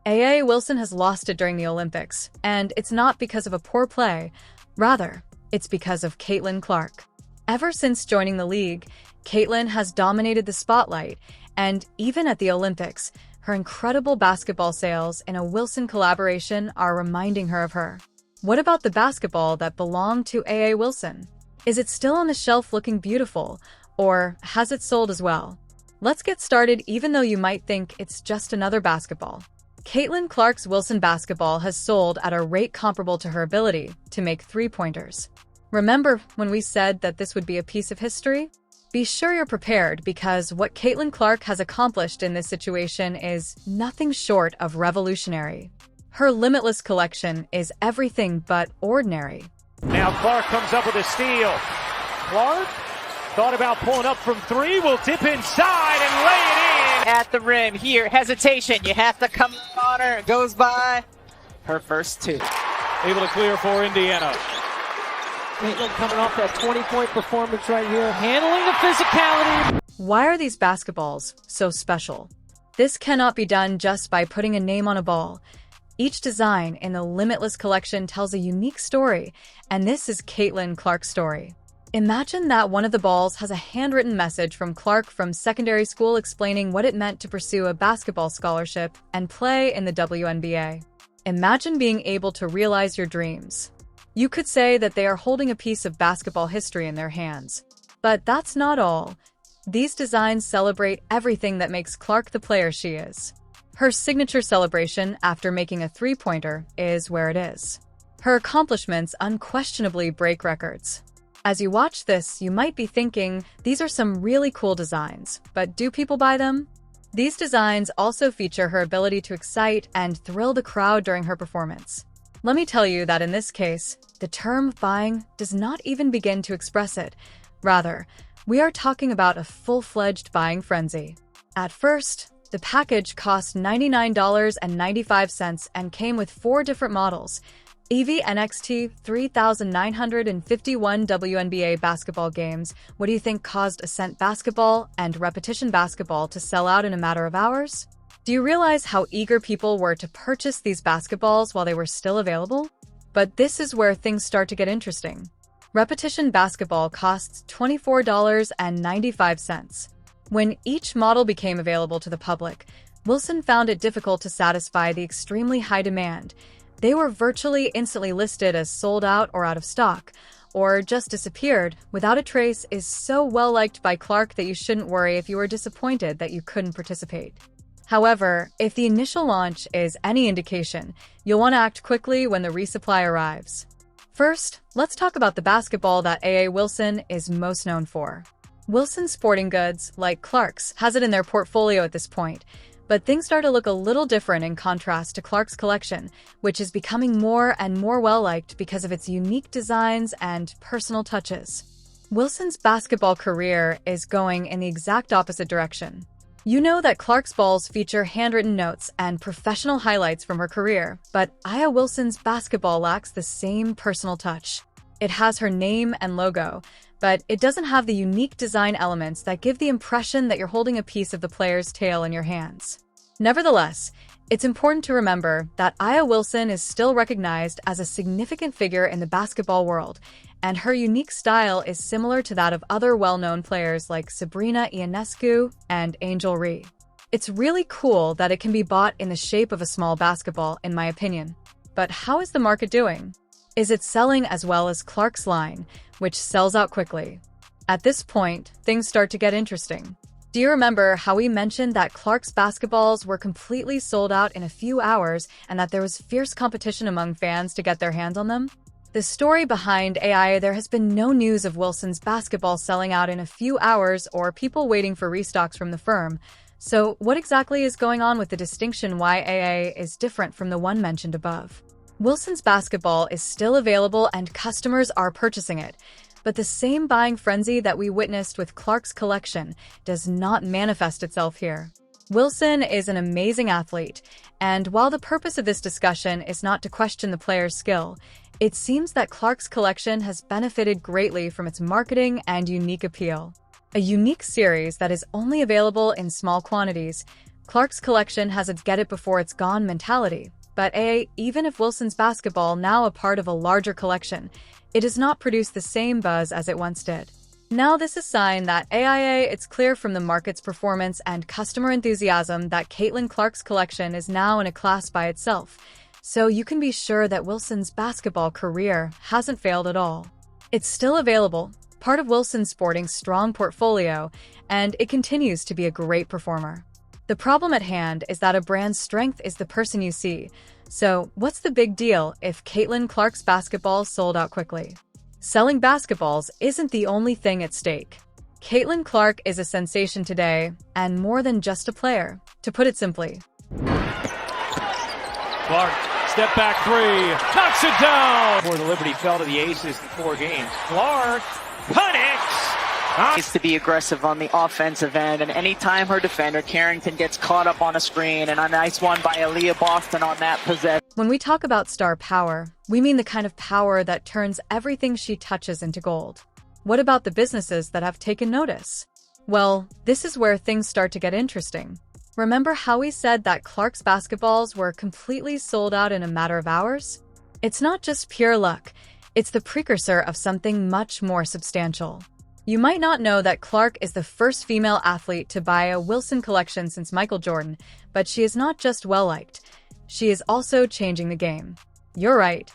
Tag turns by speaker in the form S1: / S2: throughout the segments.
S1: A.A. Wilson has lost it during the Olympics, and it's not because of a poor play. Rather, it's because of Caitlyn Clark. Ever since joining the league, Caitlyn has dominated the spotlight, and even at the Olympics, her incredible basketball sales in a Wilson collaboration are reminding her of her. What about the basketball that belonged to A.A. Wilson? Is it still on the shelf looking beautiful, or has it sold as well? Let's get started even though you might think it's just another basketball. Caitlyn Clark's Wilson basketball has sold at a rate comparable to her ability to make three-pointers. Remember when we said that this would be a piece of history? Be sure you're prepared because what Caitlyn Clark has accomplished in this situation is nothing short of revolutionary. Her limitless collection is everything but ordinary.
S2: Now Clark comes up with a steal. Clark thought about pulling up from three, will dip inside and lay it in.
S3: At the rim here, hesitation, you have to come on her, it goes by her first two.
S2: Able to clear for Indiana.
S4: Caitlyn coming off that 20-point performance right here, handling the physicality.
S1: Why are these basketballs so special? This cannot be done just by putting a name on a ball. Each design in the Limitless collection tells a unique story, and this is Caitlyn Clark's story. Imagine that one of the balls has a handwritten message from Clark from secondary school explaining what it meant to pursue a basketball scholarship and play in the WNBA. Imagine being able to realize your dreams. You could say that they are holding a piece of basketball history in their hands. But that's not all. These designs celebrate everything that makes Clark the player she is. Her signature celebration after making a three-pointer is where it is. Her accomplishments unquestionably break records. As you watch this, you might be thinking, these are some really cool designs, but do people buy them? These designs also feature her ability to excite and thrill the crowd during her performance. Let me tell you that in this case, the term buying does not even begin to express it. Rather, we are talking about a full-fledged buying frenzy. At first, the package cost $99.95 and came with 4 different models: EV NXT 3,951 WNBA basketball games. What do you think caused Ascent basketball and Repetition basketball to sell out in a matter of hours? Do you realize how eager people were to purchase these basketballs while they were still available? But this is where things start to get interesting. Repetition basketball costs $24.95. When each model became available to the public, Wilson found it difficult to satisfy the extremely high demand. They were virtually instantly listed as sold out or out of stock, or just disappeared. Without a Trace is so well liked by Clark that you shouldn't worry if you were disappointed that you couldn't participate. However, if the initial launch is any indication, you'll want to act quickly when the resupply arrives. First, let's talk about the basketball that A.A. Wilson is most known for. Wilson Sporting Goods, like Clark's, has it in their portfolio at this point, but things start to look a little different in contrast to Clark's collection, which is becoming more and more well-liked because of its unique designs and personal touches. Wilson's basketball career is going in the exact opposite direction. You know that Clark's balls feature handwritten notes and professional highlights from her career, but A.A. Wilson's basketball lacks the same personal touch. It has her name and logo, but it doesn't have the unique design elements that give the impression that you're holding a piece of the player's tail in your hands. Nevertheless, it's important to remember that A.A. Wilson is still recognized as a significant figure in the basketball world, and her unique style is similar to that of other well-known players like Sabrina Ionescu and Angel Ree. It's really cool that it can be bought in the shape of a small basketball, in my opinion. But how is the market doing? Is it selling as well as Clark's line, which sells out quickly? At this point, things start to get interesting. Do you remember how we mentioned that Clark's basketballs were completely sold out in a few hours and that there was fierce competition among fans to get their hands on them? The story behind A.I. There has been no news of Wilson's basketball selling out in a few hours or people waiting for restocks from the firm. So what exactly is going on with the distinction why A.A. is different from the one mentioned above? Wilson's basketball is still available and customers are purchasing it, but the same buying frenzy that we witnessed with Clark's collection does not manifest itself here. Wilson is an amazing athlete, and while the purpose of this discussion is not to question the player's skill, it seems that Clark's collection has benefited greatly from its marketing and unique appeal. A unique series that is only available in small quantities, Clark's collection has a get-it-before-it's-gone mentality, but even if Wilson's basketball now a part of a larger collection, it does not produce the same buzz as it once did. Now this is a sign that it's clear from the market's performance and customer enthusiasm that Caitlyn Clark's collection is now in a class by itself, so you can be sure that Wilson's basketball career hasn't failed at all. It's still available, part of Wilson's sporting strong portfolio, and it continues to be a great performer. The problem at hand is that a brand's strength is the person you see, so what's the big deal if Caitlyn Clark's basketball sold out quickly? Selling basketballs isn't the only thing at stake. Caitlyn Clark is a sensation today, and more than just a player, to put it simply.
S2: Clark, step back three, knocks it down! Before the Liberty fell to the Aces in 4 games. Clark, connects!
S3: Needs to be aggressive on the offensive end, and anytime her defender, Carrington, gets caught up on a screen, and a nice one by Aaliyah Boston on that possession.
S1: When we talk about star power, we mean the kind of power that turns everything she touches into gold. What about the businesses that have taken notice? Well, this is where things start to get interesting. Remember how we said that Clark's basketballs were completely sold out in a matter of hours? It's not just pure luck, it's the precursor of something much more substantial. You might not know that Clark is the first female athlete to buy a Wilson collection since Michael Jordan, but she is not just well-liked. She is also changing the game. You're right.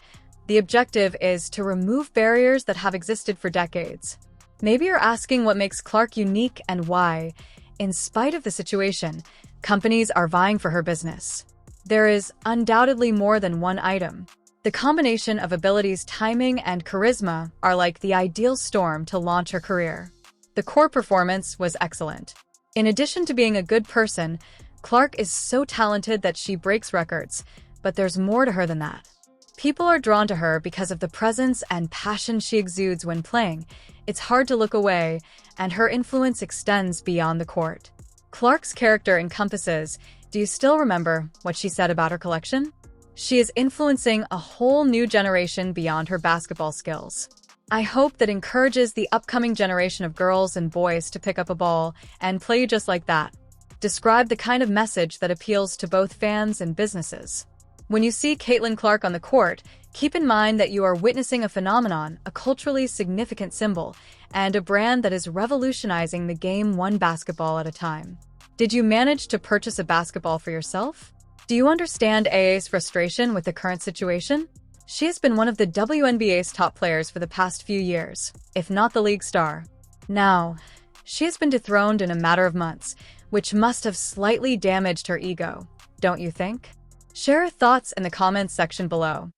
S1: The objective is to remove barriers that have existed for decades. Maybe you're asking what makes Clark unique and why, in spite of the situation, companies are vying for her business. There is undoubtedly more than one item. The combination of abilities, timing, and charisma are like the ideal storm to launch her career. The core performance was excellent. In addition to being a good person, Clark is so talented that she breaks records, but there's more to her than that. People are drawn to her because of the presence and passion she exudes when playing. It's hard to look away, and her influence extends beyond the court. Clark's character encompasses, do you still remember what she said about her collection? She is influencing a whole new generation beyond her basketball skills. I hope that encourages the upcoming generation of girls and boys to pick up a ball and play just like that. Describe the kind of message that appeals to both fans and businesses. When you see Caitlyn Clark on the court, keep in mind that you are witnessing a phenomenon, a culturally significant symbol, and a brand that is revolutionizing the game one basketball at a time. Did you manage to purchase a basketball for yourself? Do you understand AA's frustration with the current situation? She has been one of the WNBA's top players for the past few years, if not the league star. Now, she has been dethroned in a matter of months, which must have slightly damaged her ego, don't you think? Share your thoughts in the comments section below.